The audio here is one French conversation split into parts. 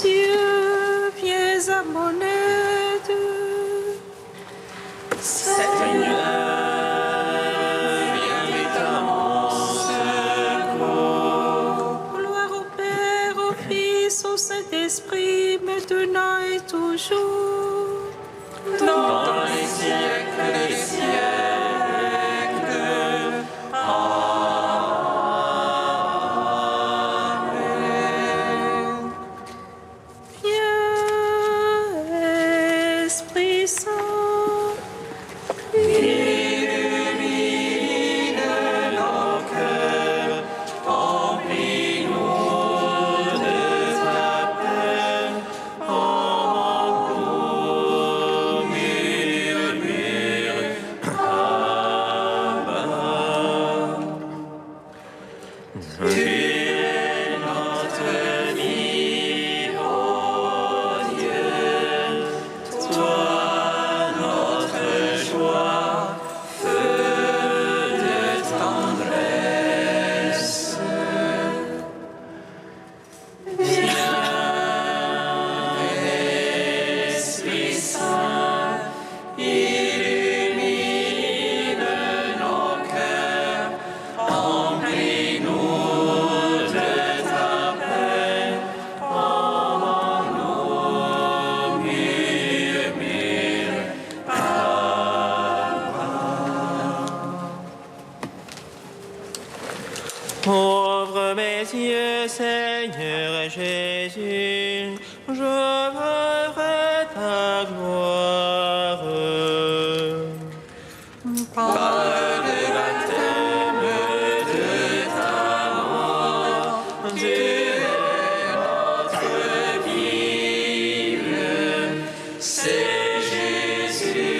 Dieu, viens à mon aide. Seigneur, viens vite à mon secours. Gloire au Père, au Fils, au Saint-Esprit, maintenant et toujours. Dans les siècles des siècles. Amen. Viens, Esprit Saint, illumine nos cœurs, remplis-nous de ta paix, en murmure, Abba. Tu es notre vie, ô Dieu, toi notre joie, feu de tendresse. Viens, Esprit Saint, illumine nos cœurs, remplis-nous de ta paix, en nous murmure, Ouvre mes yeux, Seigneur Jésus, je verrai ta gloire. par le baptême de ta mort, tu es notre vie. C'est Jésus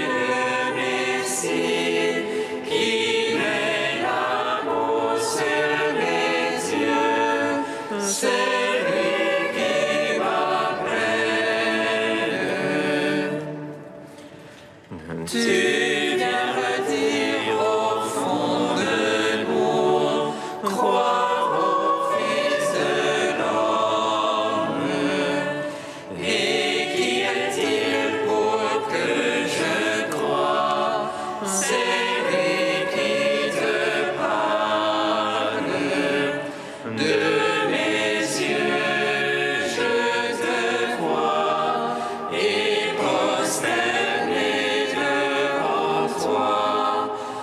le Messie qui met l'amour sur mes yeux. C'est lui qui m'appelle. Tu viens redire au fond de nous, croire au Fils de l'homme. Et qui est-il pour que je croie? C'est lui qui te parle. De mes yeux, je te vois et prosterné devant toi.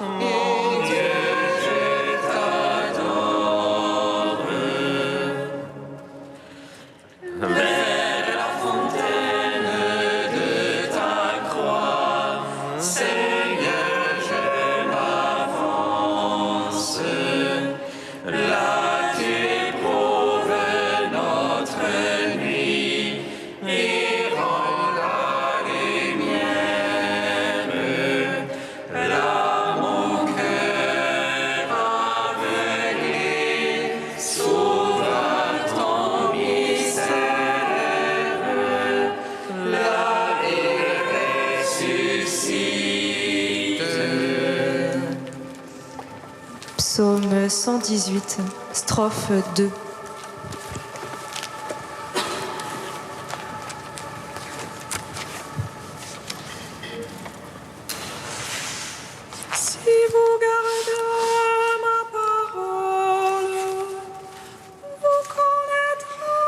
Mon Dieu, je t'adore. Vers la fontaine de ta croix, Seigneur, je m'avance. Là, tu éprouves notre nuit et rends la lumière. Là, mon cœur aveuglé s'ouvre à ton mystère. Là, il ressuscite. Psaume 118, strophe 2. Si vous gardez ma parole, vous connaîtrez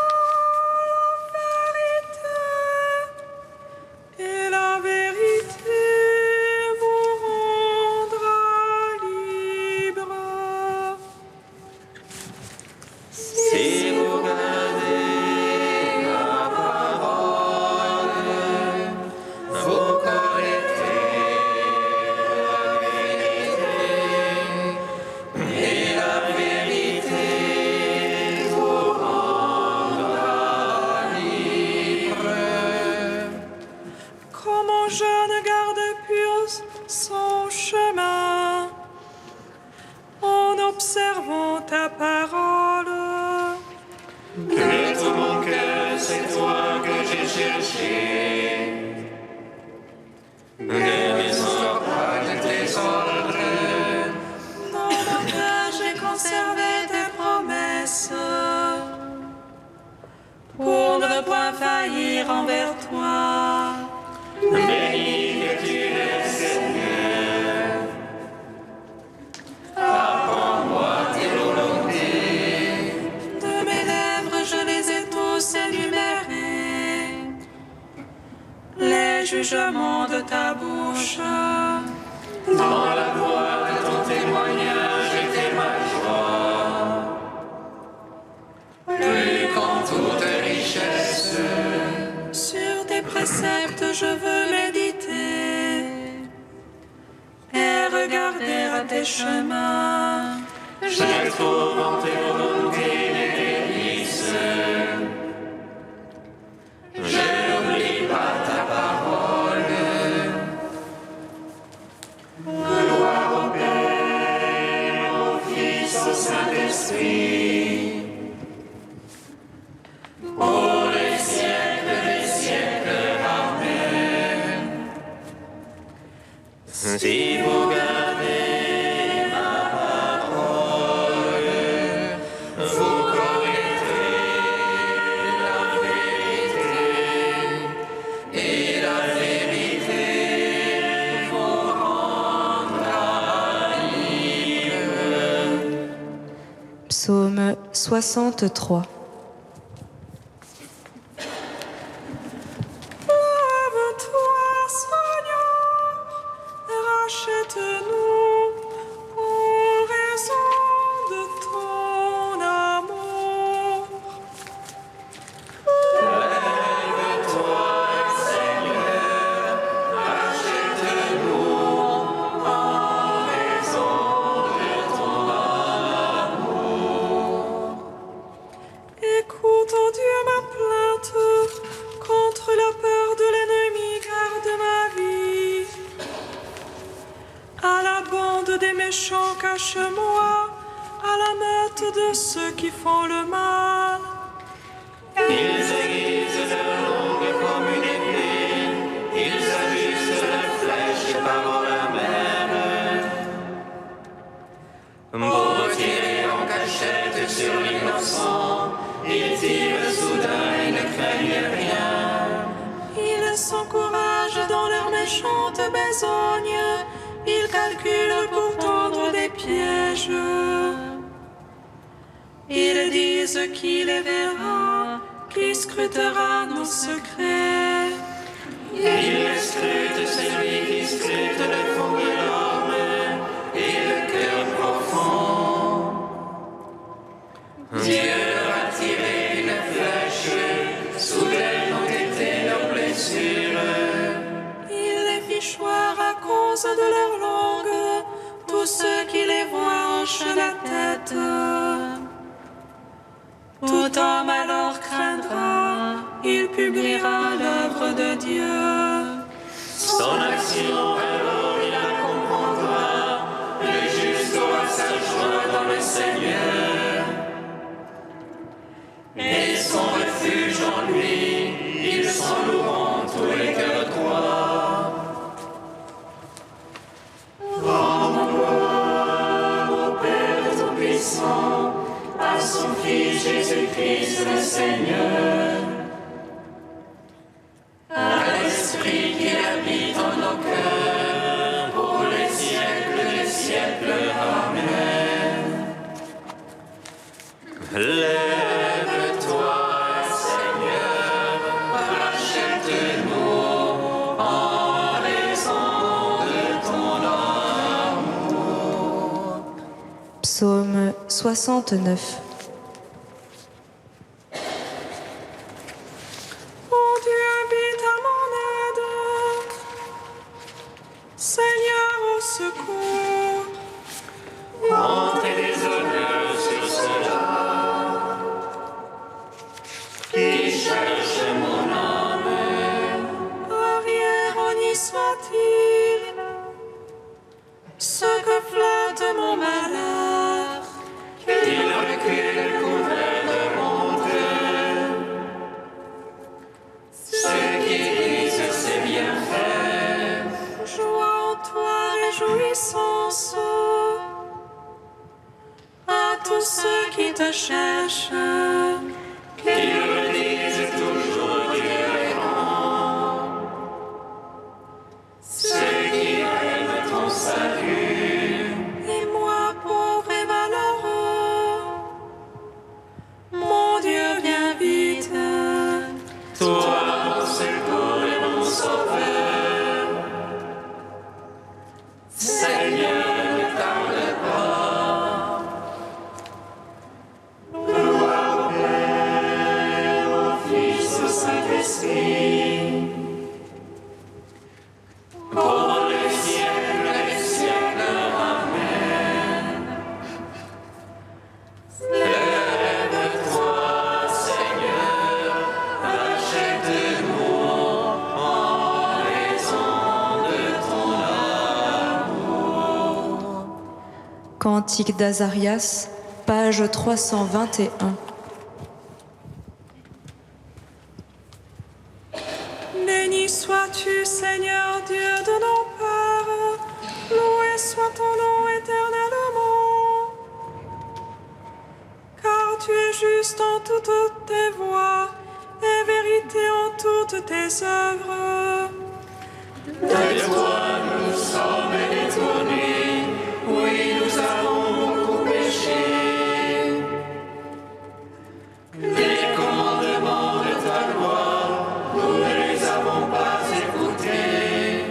la vérité, et la vérité vous rendra libre. Si vous gardez ma parole, Vous connaîtrez la vérité, et la vérité vous rendra libre. Comme un jeune garde pur son chemin, en observant ta parole. de tout mon cœur, c'est toi que j'ai cherché. Ne me sors pas de tes ordres. Dans mon cœur, j'ai conservé tes promesses. Pour pas faillir envers toi. Béni que tu es, Seigneur. Apprends-moi tes volontés. De mes lèvres, je les ai tous énumérés. Les jugements de ta bouche. Dans la voix de ton témoignage était ma joie. Plus qu'en toute richesse. Sur tes préceptes, je veux méditer et regarder à tes chemins. Je trouve en tes volontés les délices. Je n'oublie pas ta parole. Gloire au Père, au Fils, au Saint-Esprit, pour les siècles des siècles. Amen. Si vous gardez ma parole, vous connaîtrez la vérité, et la vérité vous rendra libre. Psaume 63. Lève-toi, Seigneur, rachète-nous en raison de ton amour. Lève-toi, Seigneur, rachète-nous en raison de ton amour. Écoute, ô Dieu, ma plainte, contre la peur de l'ennemi, garde ma vie. À la bande des méchants, cache-moi, à la meute de ceux qui font le mal. Ils aiguisent leur langue comme une épée, ils ajustent leurs flèches par la mer. Pour tirer en cachette sur l'innocent, ils tirent soudain et ne craignent rien. Ils s'encouragent dans leur méchante besogne, ils calculent pour tendre des pièges. Ils disent qui les verra, qui scrutera nos secrets. Ils scrutent celui qui scrute le fond de l'homme et le cœur profond. Dieu leur a tiré une flèche, soudaine ont été leurs blessures. Il les fit choir à cause de leur langue, tous ceux qui les voient hochent la tête. Tout homme alors craindra, il publiera l'œuvre de Dieu. Son action alors il la comprendra, le juste aura sa joie dans le Seigneur. Et son refuge en lui, ils s'en loueront tous les cœurs droits. Rends gloire au Père Tout-Puissant, à son Fils Jésus-Christ le Seigneur, à l'Esprit qui habite en nos cœurs, pour les siècles des siècles. Amen. Lève-toi, Seigneur, rachète-nous en raison de ton amour. Psaume 69. Ô Dieu, vite à mon aide. Seigneur, au secours. Montez des honneurs sur ceux-là qui cherchent mon âme. Arrière-honni soit-il, ce que flatte mon malheur. Qu'ils reculent couverts de honte. Ceux qui disent c'est bien fait. Joie en toi, réjouissance. À tous ceux qui te cherchent. Qu'ils redisent toujours Saint-Esprit, pour les siècles des siècles. Amen. Lève-toi, Seigneur, achète-nous en raison de ton amour. Cantique d'Azarias, page 321. Béni sois-tu, Seigneur Dieu de nos pères. Loué soit ton nom éternellement. Car tu es juste en toutes tes voies et vérité en toutes tes œuvres. De toi nous sommes détournés, oui, nous avons beaucoup péché. Les commandements de ta loi, nous ne les avons pas écoutés.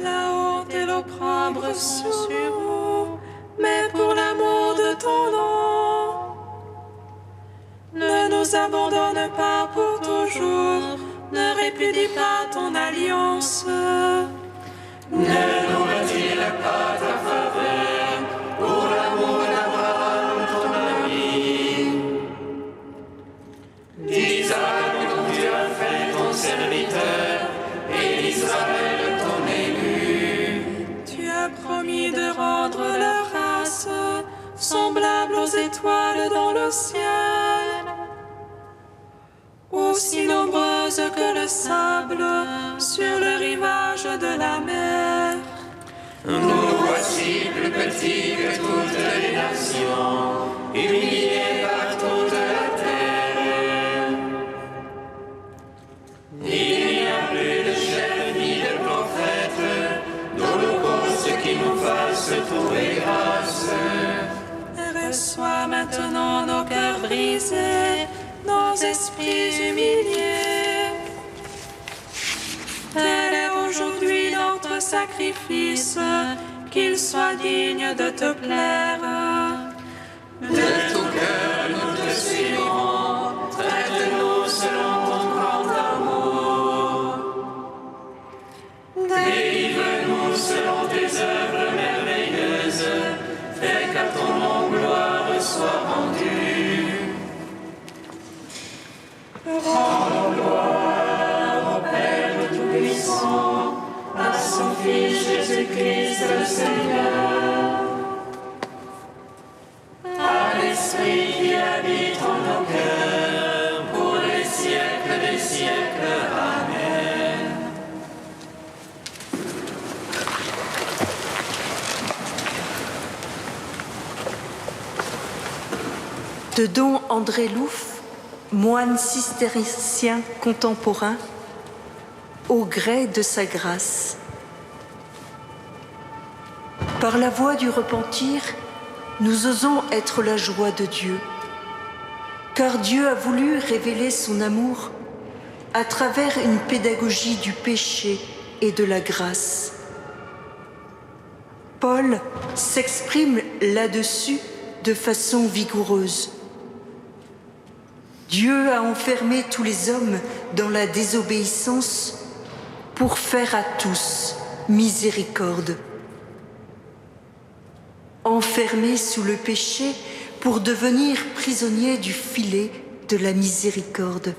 La honte et l'opprobre sont sur nous, mais pour l'amour de ton nom, ne nous abandonne pas pour toujours, ne répudie pas ton alliance. Ne nous retire pas ta faveur, pour l'amour d'Abraham, ton ami. D'Isaac, dont tu as fait ton serviteur, et d'Israël, ton élu. Tu as promis de rendre leur race semblable aux étoiles dans le ciel, aussi nombreuses que le sable sur le rivage de la mer. Nous voici plus petits que toutes les nations, humiliés par toute la terre. Il n'y a plus de chef ni de prophète, d'holocauste qui nous fasse trouver grâce. Reçois maintenant nos cœurs brisés, nos esprits humiliés. Tel est aujourd'hui notre sacrifice, qu'il soit digne de te plaire. De tout cœur nous te suivrons, traite-nous selon ton grand amour. Délivre-nous selon tes œuvres merveilleuses, fais qu'à ton nom gloire soit rendue. Rends gloire au Père Tout-Puissant, à son Fils Jésus-Christ le Seigneur, à l'Esprit qui habite en nos cœurs, pour les siècles des siècles. Amen. De Don André Louf, moine cistercien contemporain, au gré de sa grâce. Par la voie du repentir, nous osons être la joie de Dieu, car Dieu a voulu révéler son amour à travers une pédagogie du péché et de la grâce. Paul s'exprime là-dessus de façon vigoureuse. Dieu a enfermé tous les hommes dans la désobéissance pour faire à tous miséricorde. Enfermés sous le péché pour devenir prisonniers du filet de la miséricorde.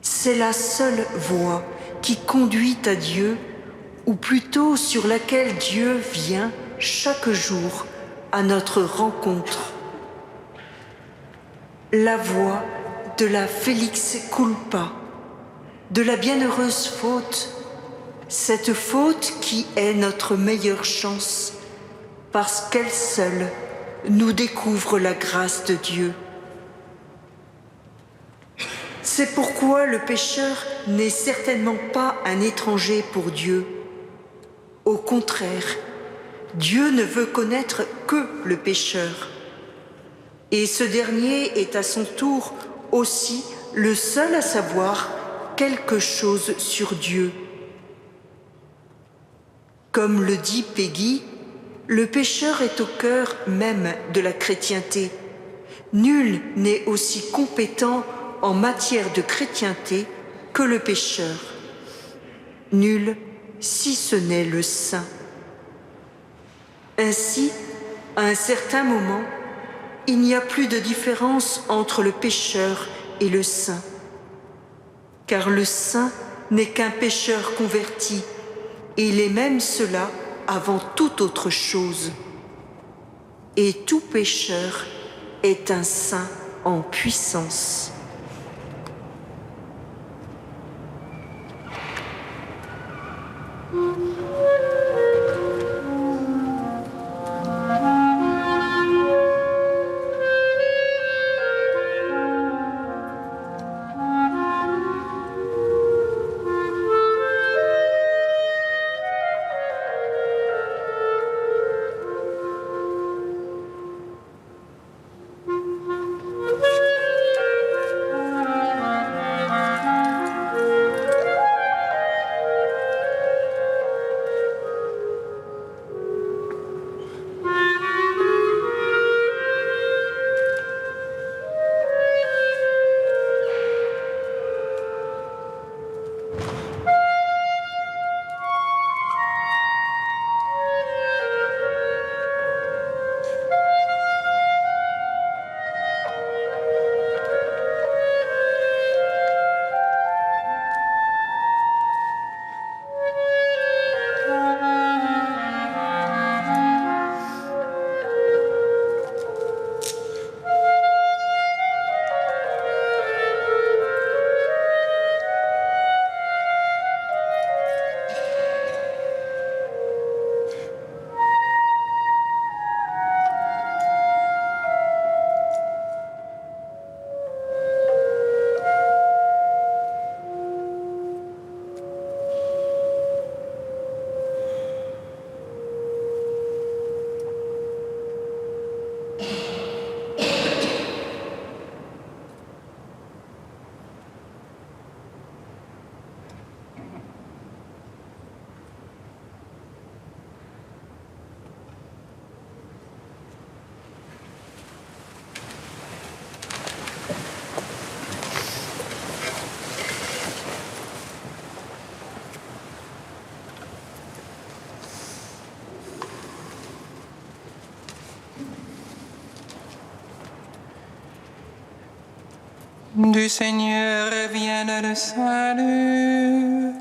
C'est la seule voie qui conduit à Dieu, ou plutôt sur laquelle Dieu vient chaque jour à notre rencontre. La voie de la Felix culpa, de la bienheureuse faute, cette faute qui est notre meilleure chance, parce qu'elle seule nous découvre la grâce de Dieu. C'est pourquoi le pécheur n'est certainement pas un étranger pour Dieu. Au contraire, Dieu ne veut connaître que le pécheur. Et ce dernier est à son tour aussi le seul à savoir quelque chose sur Dieu. Comme le dit Péguy, le pécheur est au cœur même de la chrétienté. Nul n'est aussi compétent en matière de chrétienté que le pécheur. Nul si ce n'est le saint. Ainsi, à un certain moment, il n'y a plus de différence entre le pécheur et le saint. Car le saint n'est qu'un pécheur converti, et il est même cela avant toute autre chose. Et tout pécheur est un saint en puissance. Du Seigneur vienne le salut,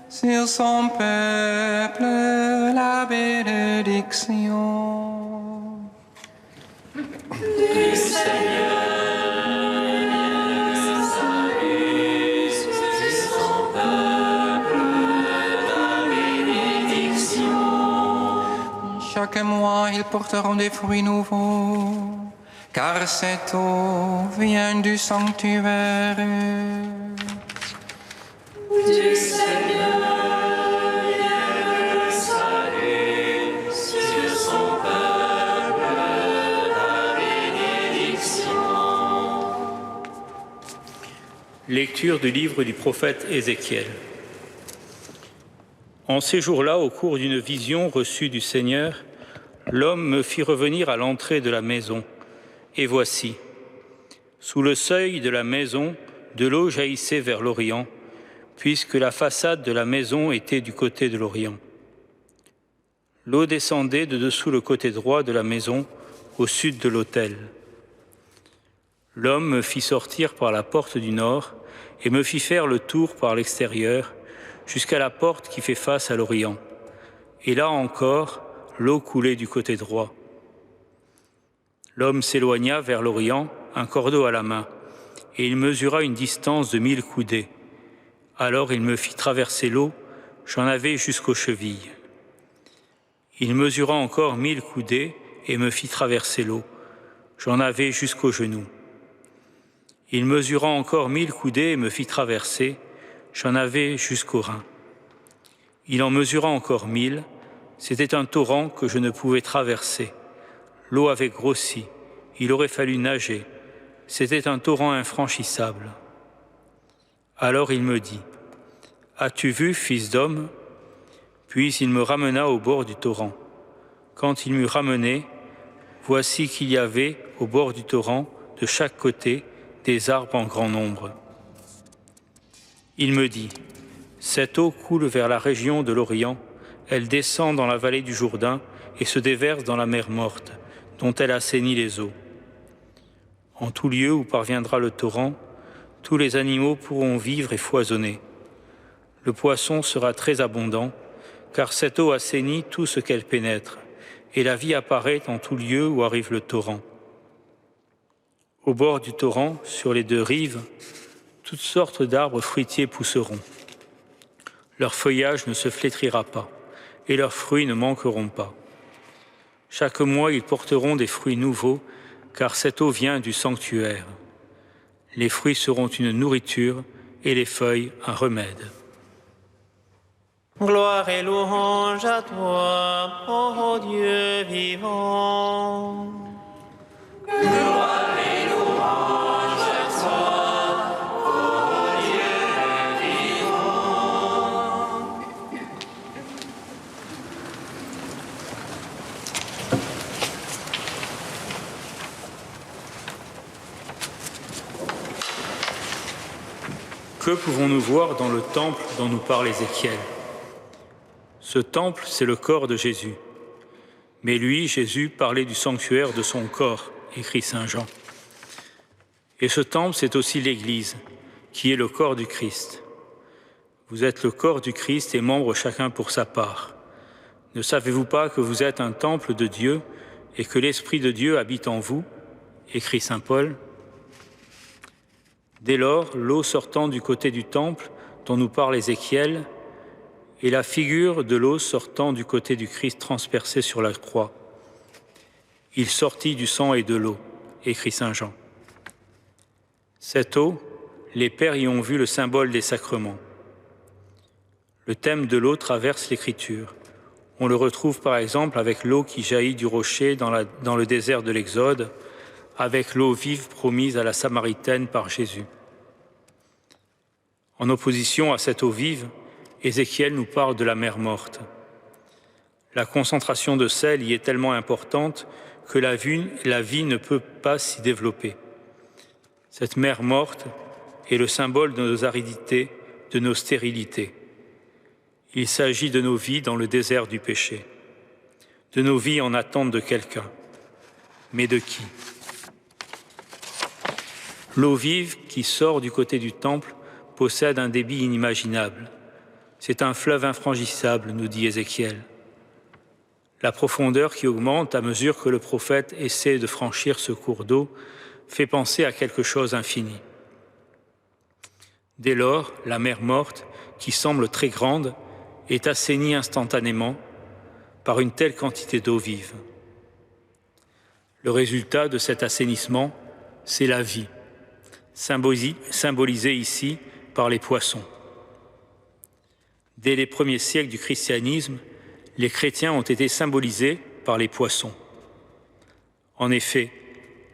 sur son peuple la bénédiction. Du Seigneur vienne le salut, sur son peuple la bénédiction. Chaque mois ils porteront des fruits nouveaux, car cette eau vient du sanctuaire. Du Seigneur vienne le salut, sur son peuple la bénédiction. Lecture du livre du prophète Ézéchiel. En ces jours-là, au cours d'une vision reçue du Seigneur, l'homme me fit revenir à l'entrée de la maison. Et voici, sous le seuil de la maison, de l'eau jaillissait vers l'Orient, puisque la façade de la maison était du côté de l'Orient. L'eau descendait de dessous le côté droit de la maison, au sud de l'autel. L'homme me fit sortir par la porte du nord et me fit faire le tour par l'extérieur, jusqu'à la porte qui fait face à l'Orient. Et là encore, l'eau coulait du côté droit. L'homme s'éloigna vers l'Orient, un cordeau à la main, et il mesura une distance de 1000 coudées. Alors il me fit traverser l'eau, j'en avais jusqu'aux chevilles. Il mesura encore 1000 coudées et me fit traverser l'eau, j'en avais jusqu'aux genoux. Il mesura encore 1000 coudées et me fit traverser, j'en avais jusqu'aux reins. Il en mesura encore 1000, c'était un torrent que je ne pouvais traverser. L'eau avait grossi, il aurait fallu nager, c'était un torrent infranchissable. Alors il me dit, « As-tu vu, fils d'homme ?» Puis il me ramena au bord du torrent. Quand il m'eut ramené, voici qu'il y avait, au bord du torrent, de chaque côté, des arbres en grand nombre. Il me dit, cette eau coule vers la région de l'Orient, elle descend dans la vallée du Jourdain et se déverse dans la mer morte, dont elle assainit les eaux. En tout lieu où parviendra le torrent, tous les animaux pourront vivre et foisonner. Le poisson sera très abondant, car cette eau assainit tout ce qu'elle pénètre, et la vie apparaît en tout lieu où arrive le torrent. Au bord du torrent, sur les deux rives, toutes sortes d'arbres fruitiers pousseront. Leur feuillage ne se flétrira pas, et leurs fruits ne manqueront pas. Chaque mois, ils porteront des fruits nouveaux, car cette eau vient du sanctuaire. Les fruits seront une nourriture, et les feuilles un remède. Gloire et louange à toi, ô Dieu vivant. Gloire et louange à toi, ô Dieu vivant. Que pouvons-nous voir dans le temple dont nous parle Ézéchiel ? Ce temple, c'est le corps de Jésus. Mais lui, Jésus, parlait du sanctuaire de son corps, écrit saint Jean. Et ce temple, c'est aussi l'Église, qui est le corps du Christ. Vous êtes le corps du Christ et membres chacun pour sa part. Ne savez-vous pas que vous êtes un temple de Dieu et que l'Esprit de Dieu habite en vous, écrit saint Paul. Dès lors, l'eau sortant du côté du temple, dont nous parle Ézéchiel, et la figure de l'eau sortant du côté du Christ transpercé sur la croix. Il sortit du sang et de l'eau, écrit saint Jean. Cette eau, les pères y ont vu le symbole des sacrements. Le thème de l'eau traverse l'Écriture. On le retrouve par exemple avec l'eau qui jaillit du rocher dans le désert de l'Exode, avec l'eau vive promise à la Samaritaine par Jésus. En opposition à cette eau vive, Ézéchiel nous parle de la mer morte. La concentration de sel y est tellement importante que la vie ne peut pas s'y développer. Cette mer morte est le symbole de nos aridités, de nos stérilités. Il s'agit de nos vies dans le désert du péché, de nos vies en attente de quelqu'un. Mais de qui ? L'eau vive qui sort du côté du temple possède un débit inimaginable. C'est un fleuve infranchissable, nous dit Ézéchiel. La profondeur qui augmente à mesure que le prophète essaie de franchir ce cours d'eau fait penser à quelque chose d'infini. Dès lors, la mer morte, qui semble très grande, est assainie instantanément par une telle quantité d'eau vive. Le résultat de cet assainissement, c'est la vie, symbolisée ici par les poissons. Dès les premiers siècles du christianisme, les chrétiens ont été symbolisés par les poissons. En effet,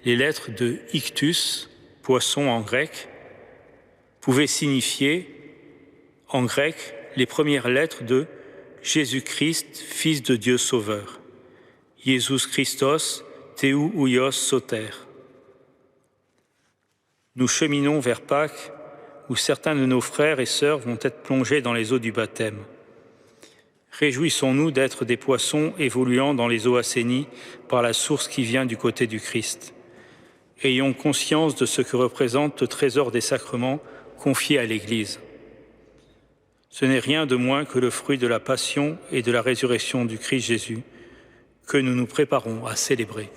les lettres de ictus, poisson en grec, pouvaient signifier, en grec, les premières lettres de Jésus-Christ, Fils de Dieu Sauveur, Jesus Christos, Theou Ouios Soter. Nous cheminons vers Pâques, où certains de nos frères et sœurs vont être plongés dans les eaux du baptême. Réjouissons-nous d'être des poissons évoluant dans les eaux assainies par la source qui vient du côté du Christ. Ayons conscience de ce que représente le trésor des sacrements confiés à l'Église. Ce n'est rien de moins que le fruit de la passion et de la résurrection du Christ Jésus que nous nous préparons à célébrer.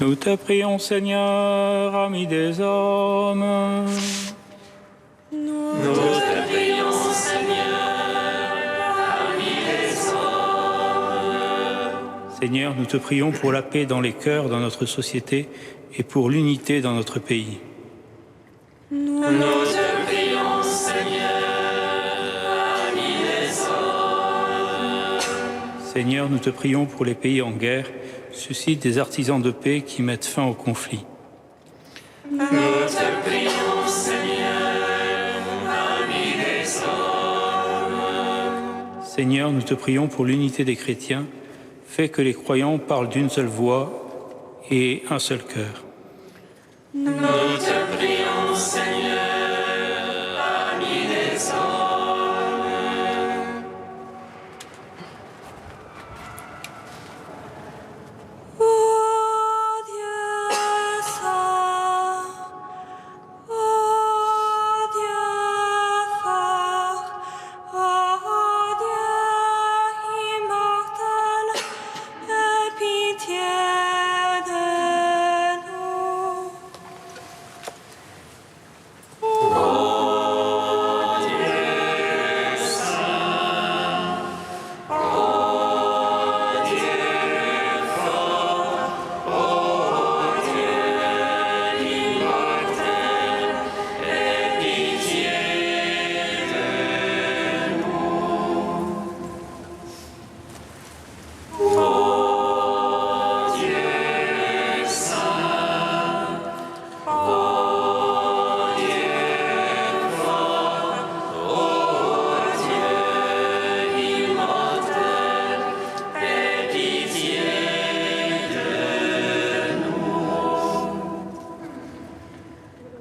Nous te prions, Seigneur, ami des hommes. Nous te prions, Seigneur, ami des hommes. Seigneur, nous te prions pour la paix dans les cœurs, dans notre société et pour l'unité dans notre pays. Nous te prions, Seigneur, ami des hommes. Seigneur, nous te prions pour les pays en guerre. Suscite des artisans de paix qui mettent fin au conflit. Nous te prions, Seigneur, ami des hommes. Seigneur, nous te prions pour l'unité des chrétiens. Fais que les croyants parlent d'une seule voix et un seul cœur. Nous te prions, Seigneur, ami des hommes. Ô Dieu saint, ô Dieu fort, ô Dieu immortel, aie pitié de nous.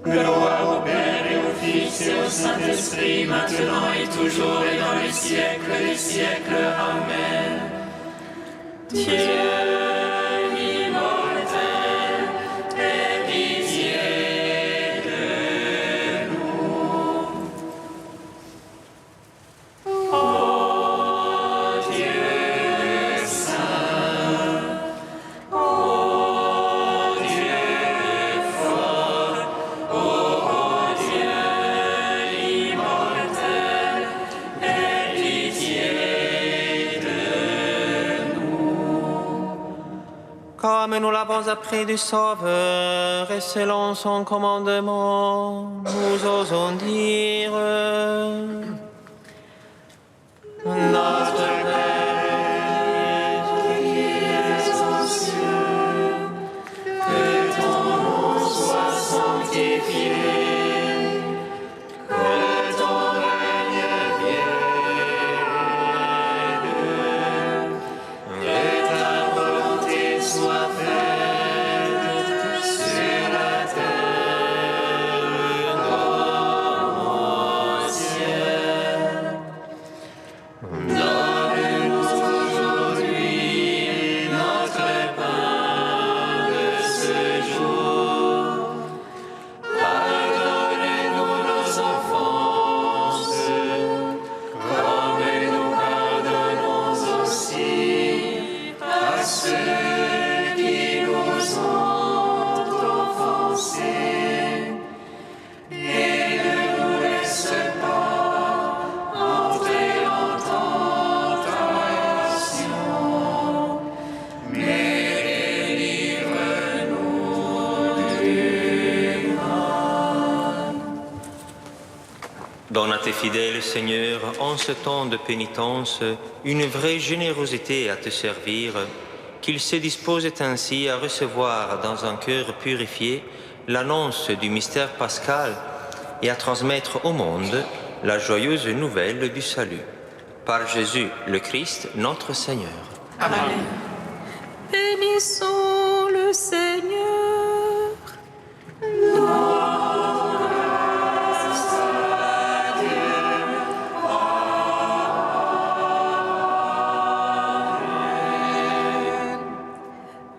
Gloire au Père et au Fils et au Saint-Esprit, maintenant et toujours et dans les siècles des siècles. Amen. Dieu immortel, aie pitié de nous. Ô Dieu saint, ô Dieu fort, ô Dieu immortel, aie pitié de nous. Comme nous l'avons appris du Sauveur et selon son commandement, nous osons dire: Notre Père, qui es aux cieux, que ton nom soit sanctifié, que ton règne vienne, que ta volonté soit faite sur la terre comme au ciel. Donne-nous aujourd'hui notre pain de ce jour. Pardonne-nous nos offenses, comme nous pardonnons aussi à ceux qui nous ont offensés. Et ne nous laisse pas entrer en tentation, mais délivre-nous du mal. Donne à tes fidèles, Seigneur, en ce temps de pénitence, une vraie générosité à te servir, qu'ils se disposent ainsi à recevoir dans un cœur purifié l'annonce du mystère pascal et à transmettre au monde la joyeuse nouvelle du salut. Par Jésus le Christ, notre Seigneur. Bénissons le Seigneur.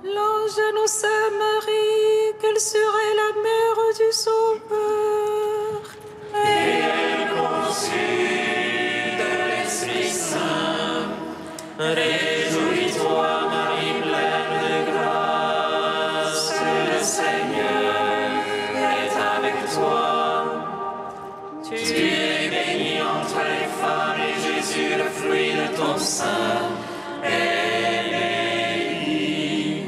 L'ange annonça à Marie qu'elle serait la mère du Sauveur. Et elle conçut de l'Esprit Saint. Réjouis-toi, Marie pleine de grâce. sein.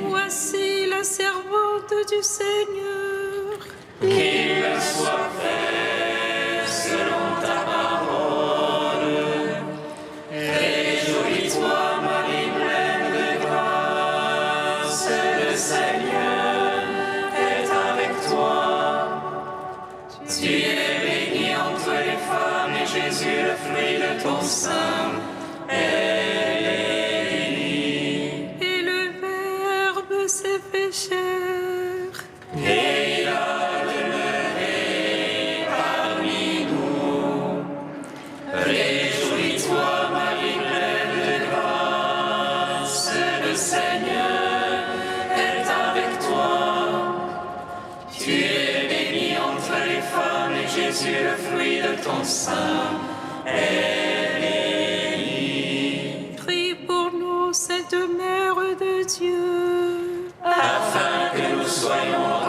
Voici la servante du Seigneur. Qu'il soit fait selon ta parole. Réjouis-toi, Marie pleine de grâce, le Seigneur est avec toi. Tu es bénie entre les femmes et Jésus, le fruit de ton sein, est béni. Et le Verbe s'est fait chair. Et il a demeuré parmi nous. Réjouis-toi, Marie pleine de grâce, le Seigneur est avec toi. Tu es bénie entre les femmes et Jésus, le fruit de ton sein, est béni. Prie pour nous, Sainte Mère de Dieu. Afin que nous soyons